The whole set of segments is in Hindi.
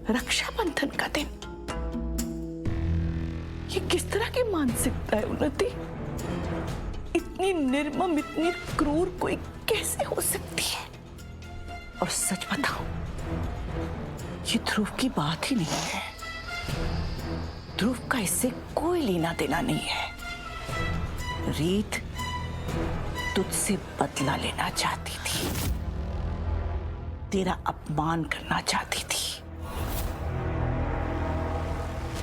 रक्षाबंधन का दिन। ये किस तरह की मानसिकता है उन्नति? इतनी निर्मम, इतनी क्रूर कोई कैसे हो सकती है? और सच बताओ, ये ध्रुव की बात ही नहीं है। ध्रुव का इससे कोई लेना देना नहीं है। रीत तुझसे बदला लेना चाहती थी, तेरा अपमान करना चाहती थी,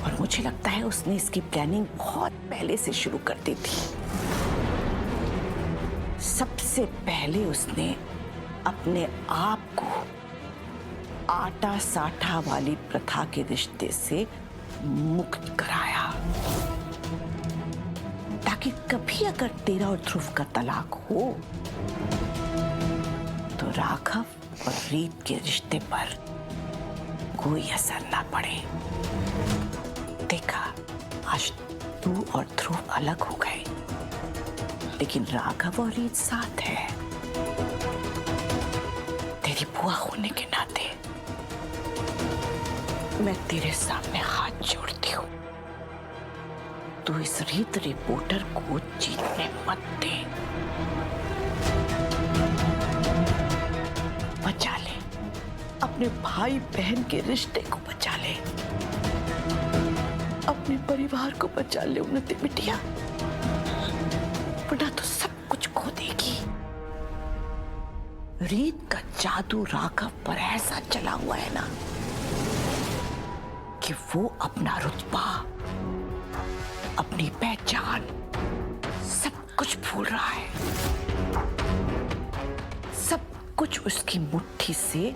और मुझे लगता है उसने इसकी प्लानिंग बहुत पहले से शुरू कर दी थी। सबसे पहले उसने अपने आप को आटा साठा वाली प्रथा के रिश्ते से मुक्त कराया, ताकि कभी अगर तेरा और ध्रुव का तलाक हो तो राघव और रीत के रिश्ते पर कोई असर ना पड़े। देखा, आज तू और ध्रुव अलग हो गए, लेकिन राघव और रीत साथ है। तेरी बुआ होने के नाते मैं तेरे सामने हाथ जोड़ती हूँ, तू इस रीत रिपोर्टर को जीतने मत दे। बचा ले, अपने भाई बहन के रिश्ते को बचा ले, अपने परिवार को बचा ले उन्नति बिटिया, वरना तो सब कुछ खो देगी। रीत का जादू राघव पर ऐसा चला हुआ है ना कि वो अपना रुतबा, अपनी पहचान, सब कुछ भूल रहा है। सब कुछ उसकी मुट्ठी से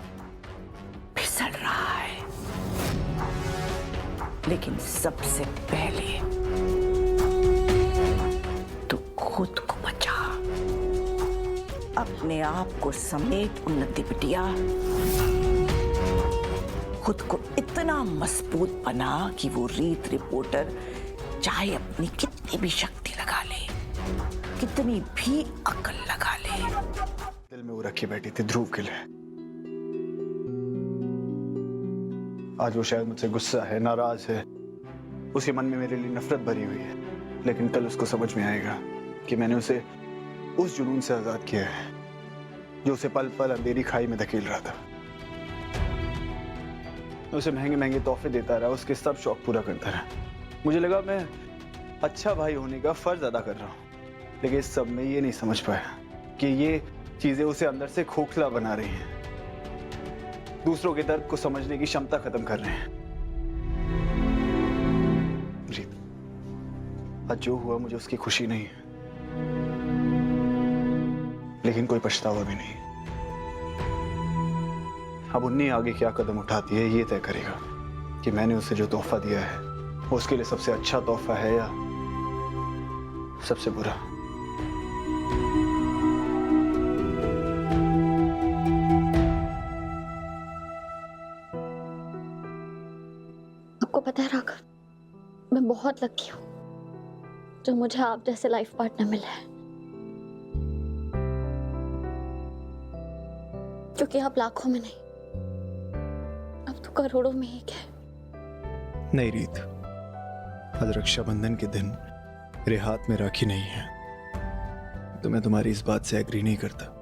फिसल रहा है। लेकिन सबसे पहले तू खुद को बचा, अपने आप को समेत उन्नति बिटिया। खुद को इतना मजबूत बना कि वो रीत रिपोर्टर चाहे अपनी कितनी भी शक्ति लगा ले, कितनी भी अकल लगा ले, दिल में वो रखी बैठी थी ध्रुव के लिए। आज वो शायद मुझसे गुस्सा है, नाराज है, उसके मन में मेरे लिए नफरत भरी हुई है, लेकिन कल उसको समझ में आएगा कि मैंने उसे उस जुनून से आजाद किया है जो उसे पल पल अंधेरी खाई में धकेल रहा था। मैं उसे महंगे महंगे तोहफे देता रहा, उसके सब शौक पूरा करता रहा। मुझे लगा मैं अच्छा भाई होने का फर्ज अदा कर रहा हूँ, लेकिन इस सब में ये नहीं समझ पाया कि ये चीजें उसे अंदर से खोखला बना रही हैं, दूसरों के दर्द को समझने की क्षमता खत्म कर रहे हैं। रीत, आज जो हुआ मुझे उसकी खुशी नहीं है, लेकिन कोई पछतावा भी नहीं। अब उन्नी आगे क्या कदम उठाती है ये तय करेगा कि मैंने उसे जो तोहफा दिया है वो उसके लिए सबसे अच्छा तोहफा है या सबसे बुरा। आपको पता है राघव, मैं बहुत लकी हूँ जो मुझे आप जैसे लाइफ पार्टनर मिला है, क्योंकि आप लाखों में नहीं, अब तो करोड़ों में एक है। नहीं रीत, आज रक्षाबंधन के दिन मेरे हाथ में राखी नहीं है, तो मैं तुम्हारी इस बात से एग्री नहीं करता।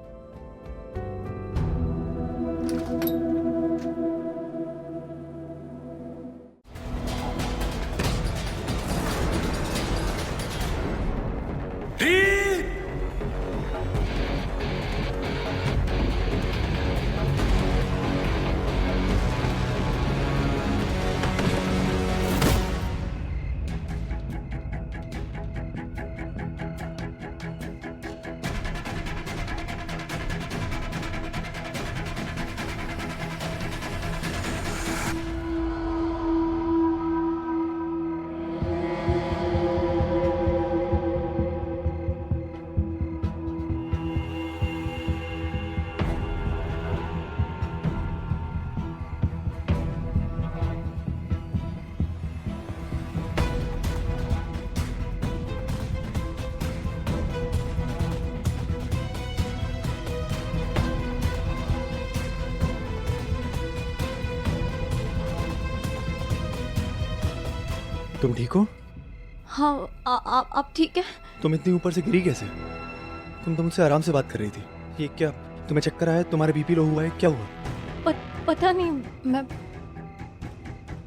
तुम ठीक हो? हाँ आप ठीक है? तुम इतनी ऊपर से गिरी कैसे? तुम तो मुझसे आराम से बात कर रही थी। ये क्या, तुम्हें चक्कर आया? तुम्हारा बीपी लो हुआ है? क्या हुआ? पता नहीं,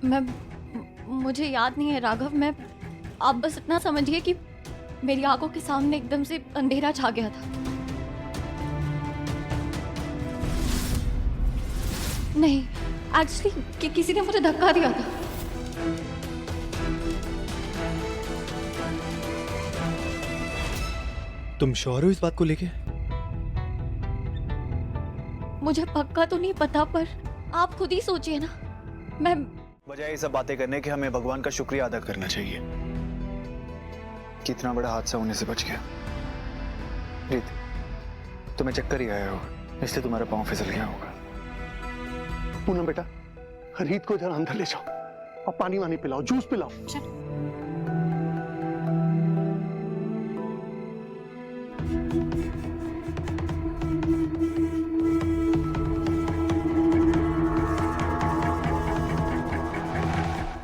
मैं मुझे याद नहीं है राघव। मैं आप बस इतना समझिए कि मेरी आंखों के सामने एकदम से अंधेरा छा गया था। नहीं, एक्चुअली किसी ने मुझे धक्का दिया था। तुम श्योर हो इस बात को लेके? मुझे पक्का तो नहीं पता, पर आप खुद ही सोचिए ना। मैं बजाय ये सब बातें करने के हमें भगवान का शुक्रिया अदा करना चाहिए कि इतना बड़ा हादसा होने से बच गया। रीत, तुम्हें चक्कर ही आया होगा, इसलिए तुम्हारा पाँव फिसल गया होगा। पूनम बेटा, रीत को इधर अंदर ले जाओ और पानी वानी पिलाओ, जूस पिलाओ।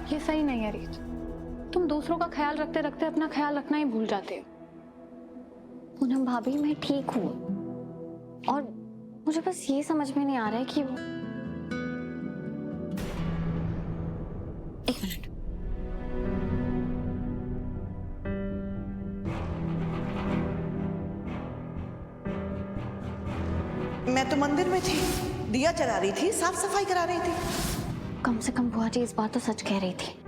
ये सही नहीं है रीत। तुम दूसरों का ख्याल रखते रखते अपना ख्याल रखना ही भूल जाते हो। पूनम भाभी, मैं ठीक हूँ और मुझे बस ये समझ में नहीं आ रहा है कि वो... एक मिनट। मैं तो मंदिर में थी, दिया जला रही थी, साफ सफाई करा रही थी। कम से कम बुआ जी इस बात तो सच कह रही थी।